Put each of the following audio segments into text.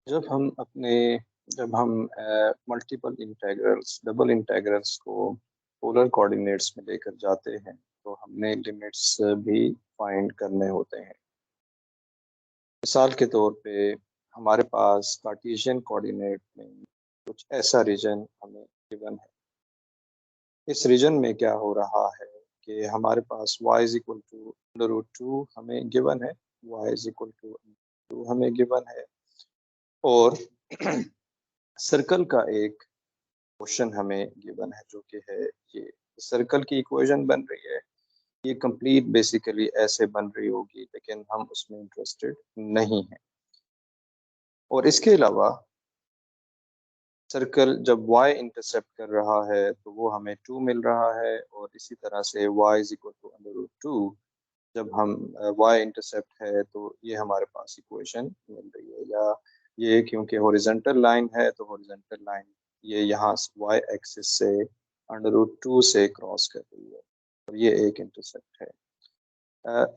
जब हम multiple integrals double integrals को पोलर कोऑर्डिनेट्स में लेकर जाते हैं तो हमने लिमिट्स भी फाइंड करने होते हैं। मिसाल के तौर पे हमारे पास कार्टेशियन कोऑर्डिनेट में कुछ ऐसा रीजन हमें गिवन है। इस रीजन में क्या हो रहा है कि हमारे पास y is equal to under root two हमें गिवन है, y is equal to two हमें गिवन है, और सर्कल का एक क्वेश्चन हमें गिवन है जो कि है ये सर्कल की इक्वेशन बन रही है। ये कंप्लीट बेसिकली ऐसे बन रही होगी, लेकिन हम उसमें इंटरेस्टेड नहीं हैं। और इसके अलावा सर्कल जब y इंटरसेप्ट कर रहा है तो वो हमें 2 मिल रहा है, और इसी तरह से y is equal to under root two जब हम y इंटरसेप्ट है तो ये हमारे पास इक्वेशन मिल रही है। या ये क्योंकि हॉरिजॉन्टल लाइन है तो हॉरिजॉन्टल लाइन ये यहाँ y एक्सिस से अंडर रूट टू से क्रॉस कर रही है, और ये एक इंटरसेप्ट है।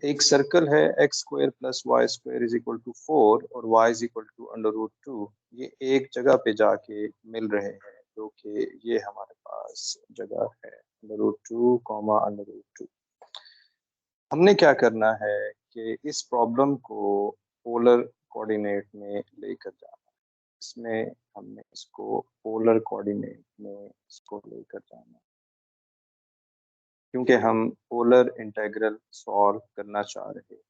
एक सर्कल है x square plus y square is equal to 4 और y is equal to under root two, ये एक जगह पे जाके मिल रहे हैं जो कि ये हमारे पास जगह है under root two comma under root two. हमने क्या करना है कि इस प्रॉब्लम को पोलर कोऑर्डिनेट में लेकर जाना है। इसमें हमने इसको पोलर कोऑर्डिनेट में इसको लेकर जाना है क्योंकि हम पोलर इंटीग्रल सॉल्व करना चाह रहे हैं।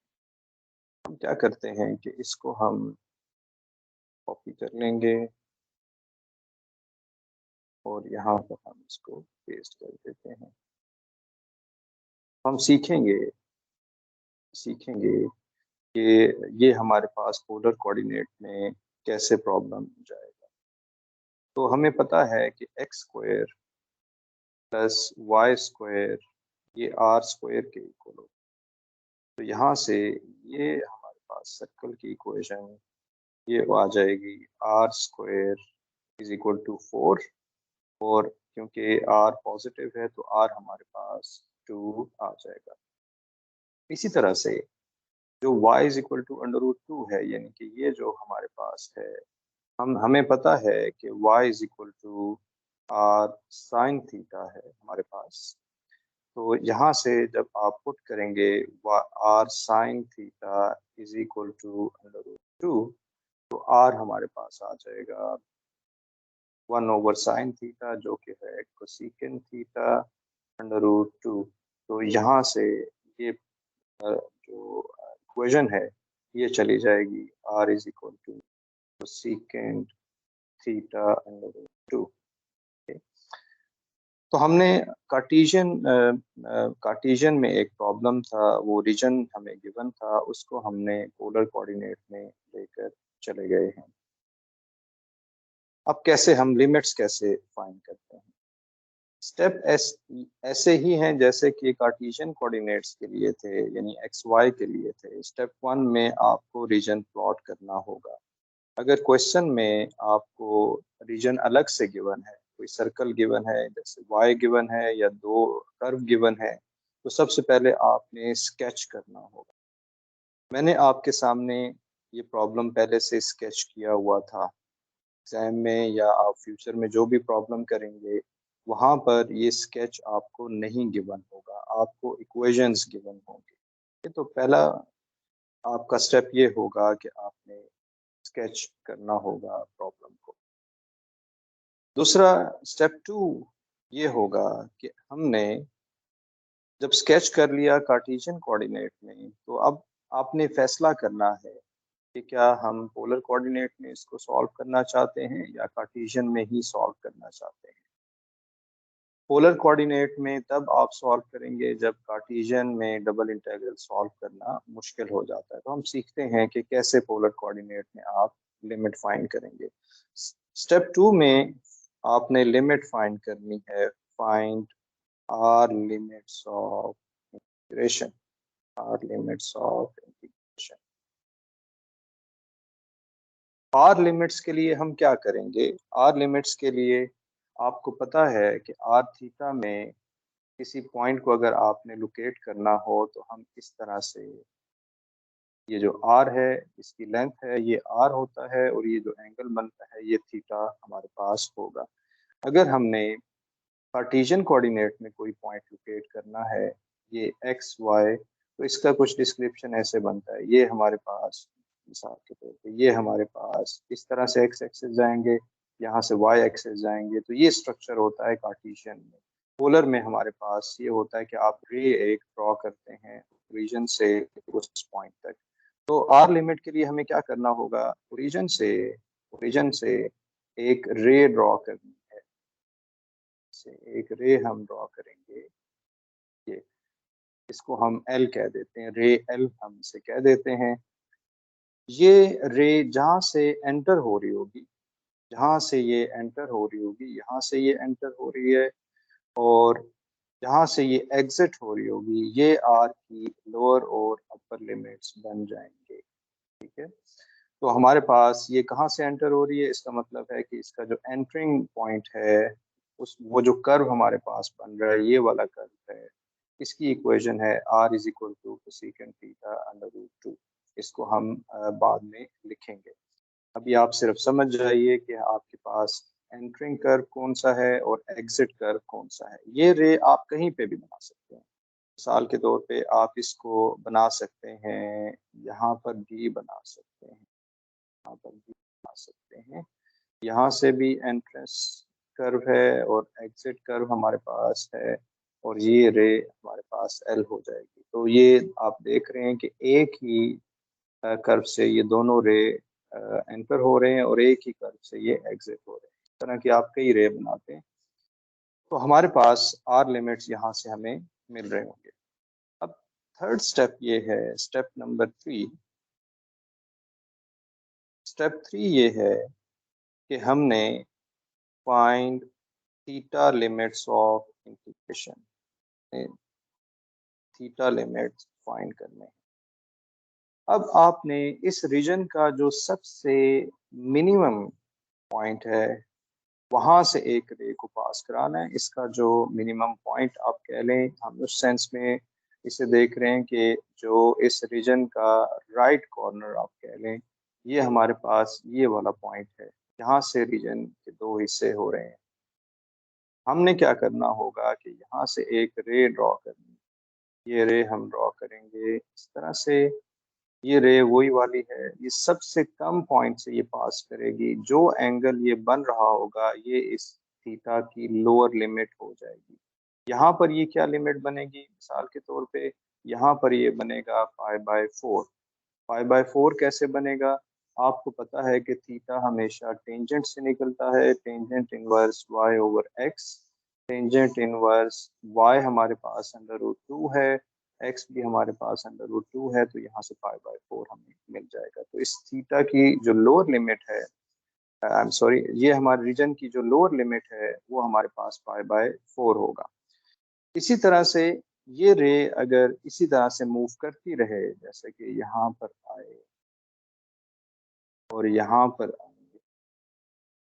हम क्या करते हैं कि इसको हम कॉपी कर लेंगे और यहाँ पर हम इसको पेस्ट कर देते हैं। हम सीखेंगे कि ये हमारे पास पोलर कोऑर्डिनेट में कैसे प्रॉब्लम जाएगा। तो हमें पता है कि x square plus y square ये आर स्क्वायर के इक्वल हो। तो यहाँ से ये हमारे पास सर्कल की इक्वेशन ये आ जाएगी r square is equal to 4, और क्योंकि आर पॉजिटिव है तो आर हमारे पास 2 आ जाएगा। इसी तरह से जो y is equal to under root two है, यानी कि ये जो हमारे पास है, हमें पता है कि y is equal to r sine theta है हमारे पास। तो यहाँ से जब आप पुट करेंगे r sine theta is equal to under root two, तो आर हमारे पास आ जाएगा 1 ओवर साइन थीटा जो कि है cosecant theta under root two. तो यहाँ से ये जो इक्वेशन है ये चली जाएगी r is equal to cosecant theta under root two. तो हमने कार्टेशियन में एक प्रॉब्लम था, वो रीजन हमें गिवन था, उसको हमने पोलर कोऑर्डिनेट में लेकर चले गए हैं। अब कैसे हम लिमिट्स कैसे फाइंड करते हैं? स्टेप ऐसे ही हैं जैसे कि कार्टेशियन कोऑर्डिनेट्स के लिए थे, यानी एक्स वाई के लिए थे। स्टेप 1 में आपको रीजन प्लॉट करना होगा। अगर क्वेश्चन में आपको रीजन अलग से गिवन है, कोई सर्कल गिवन है, जैसे वाई गिवन है या दो कर्व गिवन है, तो सबसे पहले आपने स्केच करना होगा। मैंने आपके सामने ये प्रॉब्लम पहले से स्केच किया हुआ था। एग्जाम में या आप फ्यूचर में जो भी प्रॉब्लम करेंगे वहाँ पर ये स्केच आपको नहीं गिवन होगा, आपको इक्वेशंस गिवन होंगे। तो पहला आपका स्टेप ये होगा कि आपने स्केच करना होगा प्रॉब्लम को। दूसरा स्टेप 2 ये होगा कि हमने जब स्केच कर लिया कार्टेशियन कोऑर्डिनेट में, तो अब आपने फैसला करना है कि क्या हम पोलर कोऑर्डिनेट में इसको सॉल्व करना चाहते हैं या कार्टेशियन में ही सॉल्व करना चाहते हैं। पोलर कोऑर्डिनेट में तब आप सॉल्व करेंगे जब कार्टेशियन में डबल इंटीग्रल सॉल्व करना मुश्किल हो जाता है। तो हम सीखते हैं कि कैसे पोलर कोऑर्डिनेट में आप लिमिट फाइंड करेंगे। स्टेप 2 में आपने लिमिट फाइंड करनी है। Find r limits of integration, r limits of integration. R limits के लिए हम क्या करेंगे? आर लिमिट्स के लिए आपको पता है कि आर थीटा में किसी पॉइंट को अगर आपने लोकेट करना हो तो हम इस तरह से ये जो आर है इसकी लेंथ है, ये आर होता है, और ये जो एंगल बनता है ये थीटा हमारे पास होगा। अगर हमने कार्टेशियन कोऑर्डिनेट में कोई पॉइंट लोकेट करना है, ये एक्स वाई, तो इसका कुछ डिस्क्रिप्शन ऐसे बनता है। ये हमारे पास मिसाल के तौर पे ये हमारे पास इस तरह से एक्स एक्सेस जाएंगे, यहाँ से वाई एक्सेस जाएंगे, तो ये स्ट्रक्चर होता है कार्टेशियन में। पोलर में हमारे पास ये होता है कि आप रे एक ड्रॉ करते हैं ओरिजिन से उस पॉइंट तक। तो आर लिमिट के लिए हमें क्या करना होगा, ओरिजिन से एक रे ड्रॉ करनी है, से एक रे हम ड्रॉ करेंगे। ये इसको हम एल कह देते हैं, रे एल हम इसे कह देते हैं। ये रे जहाँ से एंटर हो रही होगी, जहाँ से ये एंटर हो रही होगी, यहाँ से ये एंटर हो रही है, और जहाँ से ये एग्जिट हो रही होगी, ये आर की लोअर और अपर लिमिट्स बन जाएंगे। ठीक है, तो हमारे पास ये कहाँ से एंटर हो रही है, इसका मतलब है कि इसका जो एंटरिंग पॉइंट है, उस वो जो कर्व हमारे पास बन रहा है, ये वाला कर्व है, इसकी इक्वेशन है r is equal to cosecant theta under root 2। इसको हम बाद में लिखेंगे। अभी आप सिर्फ समझ जाइए कि आपके पास एंटरिंग कर्व कौन सा है और एग्जिट कर्व कौन सा है। ये रे आप कहीं पे भी बना सकते हैं। मिसाल के तौर पे आप इसको बना सकते हैं, यहाँ पर भी बना सकते हैं, यहाँ पर भी बना सकते हैं। यहाँ से भी एंट्रेंस कर्व है और एग्जिट कर्व हमारे पास है, और ये रे हमारे पास एल हो जाएगी। तो ये आप देख रहे हैं कि एक ही कर्व से ये दोनों रे एंटर हो रहे हैं, और एक ही कर्व से ये एग्जिट हो रहे हैं। इस तरह की आप कई रे बनाते हैं, तो हमारे पास आर लिमिट्स यहाँ से हमें मिल रहे होंगे। अब थर्ड स्टेप ये है, स्टेप नंबर 3। स्टेप 3 ये है कि हमने find theta limits of integration, theta limits find करने हैं। अब आपने इस रीजन का जो सबसे मिनिमम पॉइंट है, वहां से एक रे को पास कराना है। इसका जो मिनिमम पॉइंट आप कह लें, हम उस सेंस में इसे देख रहे हैं कि जो इस रीजन का राइट कॉर्नर आप कह लें, ये हमारे पास ये वाला पॉइंट है, यहाँ से रीजन के दो हिस्से हो रहे हैं। हमने क्या करना होगा कि यहाँ से एक रे ड्रॉ करनी, ये रे हम ड्रॉ करेंगे इस तरह से। ये रे वही वाली है, ये सबसे कम पॉइंट से ये पास करेगी। जो एंगल ये बन रहा होगा, ये इस थीटा की लोअर लिमिट हो जाएगी। यहाँ पर ये क्या लिमिट बनेगी, मिसाल के तौर पे यहाँ पर ये बनेगा π/4। π/4 कैसे बनेगा, आपको पता है कि थीटा हमेशा टेंजेंट से निकलता है, tangent inverse y over x। Tangent inverse y हमारे पास अंडर रूट 2 है, x भी हमारे पास अंडर रूट 2 है, तो यहाँ से π/4 हमें मिल जाएगा। तो इस थीटा की जो लोअर लिमिट है, आई एम सॉरी, ये हमारे रीजन की जो लोअर लिमिट है वो हमारे पास π/4 होगा। इसी तरह से ये रे अगर इसी तरह से मूव करती रहे, जैसे कि यहाँ पर आए और यहाँ पर आएंगे,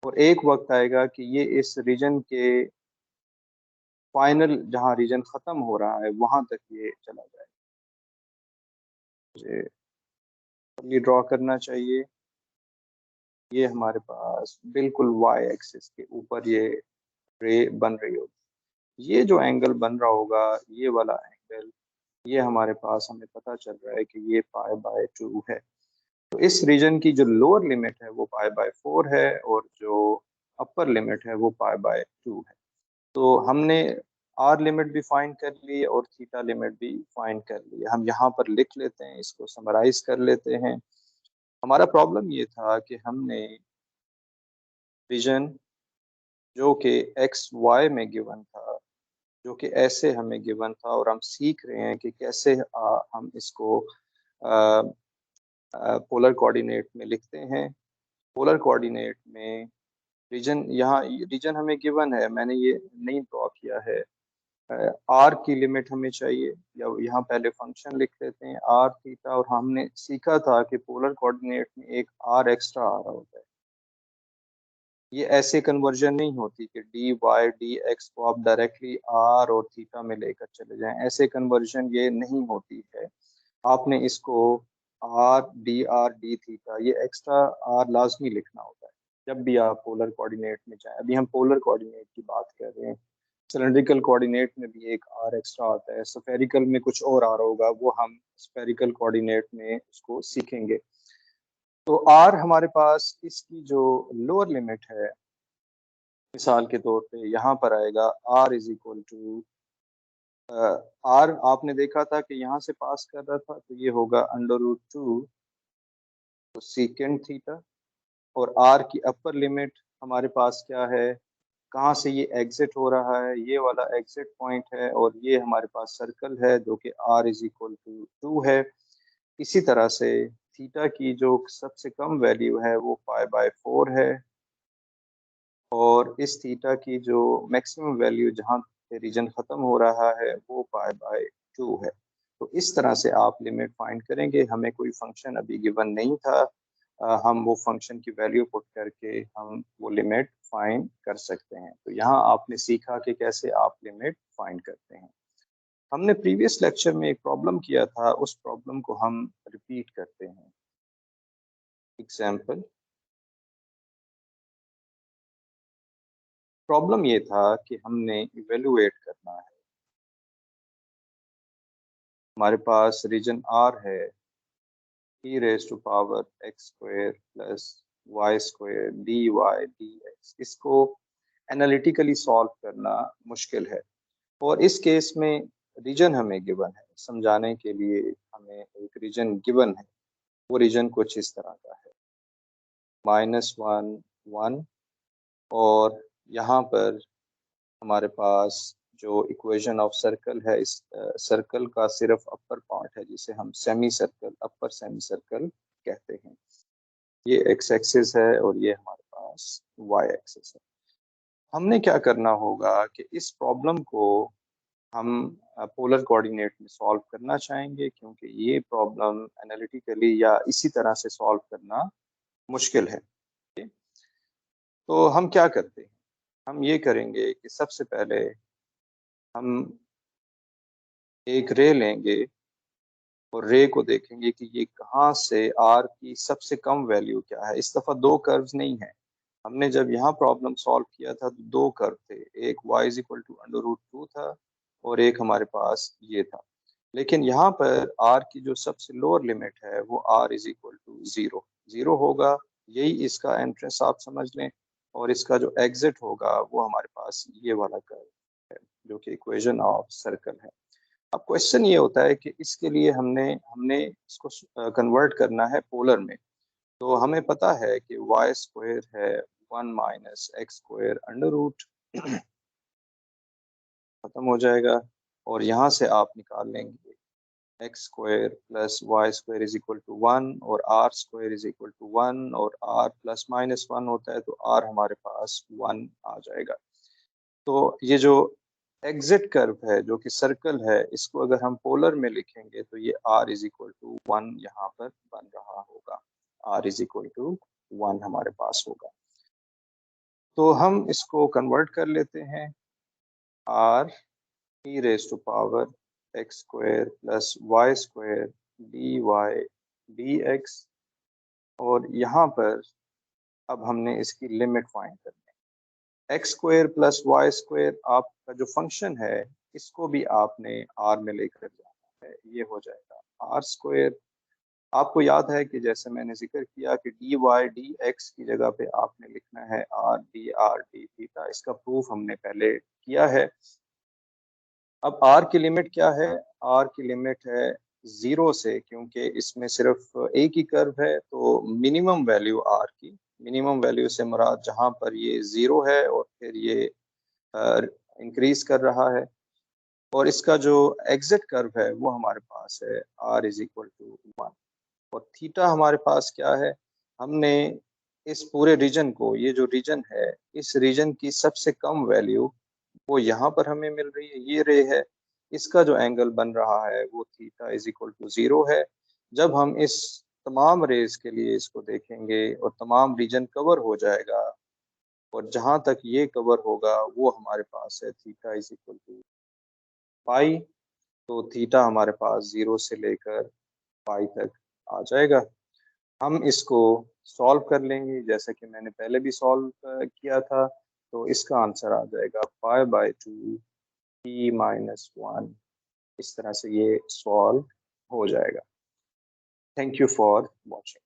और एक वक्त आएगा कि ये इस रीजन के फाइनल, जहाँ रीजन खत्म हो रहा है, वहां तक ये चला जाएगा। मुझे ये ड्रॉ करना चाहिए। ये हमारे पास बिल्कुल वाई एक्सिस के ऊपर ये रे बन रही होगी। ये जो एंगल बन रहा होगा, ये वाला एंगल, ये हमारे पास हमें पता चल रहा है कि ये π/2 है। तो इस रीजन की जो लोअर लिमिट है वो π/4 है, और जो अपर लिमिट है वो π/2 है। तो हमने आर लिमिट भी फाइंड कर ली और थीटा लिमिट भी फाइंड कर ली। हम यहाँ पर लिख लेते हैं, इसको समराइज कर लेते हैं। हमारा प्रॉब्लम ये था कि हमने रीजन जो कि एक्स वाई में गिवन था, जो कि ऐसे हमें गिवन था, और हम सीख रहे हैं कि कैसे हम इसको पोलर कोऑर्डिनेट में लिखते हैं। पोलर कोऑर्डिनेट में रीजन, यहाँ रीजन हमें गिवन है, मैंने ये नहीं ड्रॉ किया है। आर की लिमिट हमें चाहिए, या यहाँ पहले फंक्शन लिख लेते हैं आर थीटा, और हमने सीखा था कि पोलर कोऑर्डिनेट में एक आर एक्स्ट्रा आ रहा होता है। ये ऐसे कन्वर्जन नहीं होती कि डी वाई डी एक्स को आप डायरेक्टली आर और थीटा में लेकर चले जाएं, ऐसे कन्वर्जन ये नहीं होती है। आपने इसको आर डी थीटा, ये एक्स्ट्रा आर लाजमी लिखना होता है जब भी आप पोलर कोऑर्डिनेट में जाएं। अभी हम पोलर कोऑर्डिनेट की बात कर रहे हैं। सिलेंड्रिकल कोऑर्डिनेट में भी एक आर एक्स्ट्रा आता है, स्फेरिकल में कुछ और आर होगा, वो हम स्फेरिकल कोऑर्डिनेट में उसको सीखेंगे। तो आर हमारे पास इसकी जो लोअर लिमिट है, मिसाल के तौर पे यहाँ पर आएगा r is equal to, r आपने देखा था कि यहाँ से पास कर रहा था, तो ये होगा √2 तो सीकेंड थीटा। और आर की अपर लिमिट हमारे पास क्या है, कहाँ से ये एग्जिट हो रहा है, ये वाला एग्जिट पॉइंट है, और ये हमारे पास सर्कल है जो कि r इज इक्वल टू 2 है। इसी तरह से थीटा की जो सबसे कम वैल्यू है वो π/4 है, और इस थीटा की जो मैक्सिमम वैल्यू जहाँ पे रीजन ख़त्म हो रहा है वो π/2 है। तो इस तरह से आप लिमिट फाइंड करेंगे। हमें कोई फंक्शन अभी गिवन नहीं था, हम वो फंक्शन की वैल्यू पुट करके हम वो लिमिट फाइंड कर सकते हैं। तो यहाँ आपने सीखा कि कैसे आप लिमिट फाइंड करते हैं। हमने प्रीवियस लेक्चर में एक प्रॉब्लम किया था, उस प्रॉब्लम को हम रिपीट करते हैं। एग्जाम्पल, प्रॉब्लम ये था कि हमने इवेलुएट करना है, हमारे पास रीजन R है, e⁻x² plus y² dy dx। इसको एनालिटिकली सॉल्व करना मुश्किल है, और इस केस में रीजन हमें गिवन है। समझाने के लिए हमें एक रीजन गिवन है, वो रीजन कुछ इस तरह का है, -1 1, और यहाँ पर हमारे पास जो इक्वेशन ऑफ सर्कल है, इस सर्कल का सिर्फ अपर पार्ट है जिसे हम सेमी सर्कल, अपर सेमी सर्कल कहते हैं। ये एक्स एक्सिस है और ये हमारे पास वाई एक्सिस है। हमने क्या करना होगा कि इस प्रॉब्लम को हम पोलर कोऑर्डिनेट में सॉल्व करना चाहेंगे, क्योंकि ये प्रॉब्लम एनालिटिकली या इसी तरह से सॉल्व करना मुश्किल है। तो हम क्या करते हैं, हम ये करेंगे कि सबसे पहले हम एक रे लेंगे और रे को देखेंगे कि ये कहाँ से आर की सबसे कम वैल्यू क्या है। इस दफ़ा दो कर्व्स नहीं है, हमने जब यहाँ प्रॉब्लम सॉल्व किया था तो दो कर्व थे, एक y इज इक्वल टू √2 था और एक हमारे पास ये था। लेकिन यहाँ पर r की जो सबसे लोअर लिमिट है वो r इज इक्वल टू 0 होगा, यही इसका एंट्रेंस आप समझ लें, और इसका जो एग्जिट होगा वो हमारे पास ये वाला कर्व है जो कि इक्वेशन ऑफ सर्कल है। अब क्वेश्चन ये होता है कि इसके लिए हमने हमने इसको कन्वर्ट करना है पोलर में। तो हमें पता है कि y² है 1 - x² अंडर रूट खत्म हो जाएगा, और यहाँ से आप निकाल लेंगे x² plus y² is equal to 1 और r² इज इक्वल टू 1, और r प्लस माइनस 1 होता है तो r हमारे पास 1 आ जाएगा। तो ये जो एग्जिट कर्व है जो कि सर्कल है, इसको अगर हम पोलर में लिखेंगे तो ये r इज इक्वल टू 1 यहाँ पर बन रहा होगा, r इज इक्वल टू 1 हमारे पास होगा। तो हम इसको कन्वर्ट कर लेते हैं, r e⁻x² plus y² dy dx, और यहाँ पर अब हमने इसकी लिमिट फाइंड करनी है। x² प्लस y² आपका जो फंक्शन है, इसको भी आपने r में लेकर जाना है, ये हो जाएगा r²। आपको याद है कि जैसे मैंने जिक्र किया कि dy dx की जगह पे आपने लिखना है r dr d थीटा, इसका प्रूफ हमने पहले किया है। अब r की लिमिट क्या है, r की लिमिट है 0 से, क्योंकि इसमें सिर्फ एक ही कर्व है, तो मिनिमम वैल्यू r की, मिनिमम वैल्यू से मुराद जहाँ पर ये 0 है और फिर ये इंक्रीज कर रहा है, और इसका जो एग्जिट कर्व है वो हमारे पास है r इज इक्वल टू 1। और थीटा हमारे पास क्या है, हमने इस पूरे रीजन को, ये जो रीजन है, इस रीजन की सबसे कम वैल्यू वो यहाँ पर हमें मिल रही है, ये रे है, इसका जो एंगल बन रहा है वो थीटा इज इक्वल टू 0 है। जब हम इस तमाम रेज के लिए इसको देखेंगे और तमाम रीजन कवर हो जाएगा, और जहाँ तक ये कवर होगा वो हमारे पास है थीटा इज इक्वल टू पाई। तो थीटा हमारे पास 0 से लेकर पाई तक आ जाएगा। हम इसको सॉल्व कर लेंगे जैसे कि मैंने पहले भी सॉल्व किया था, तो इसका आंसर आ जाएगा 5/2 t-1। इस तरह से ये सॉल्व हो जाएगा। Thank you for watching.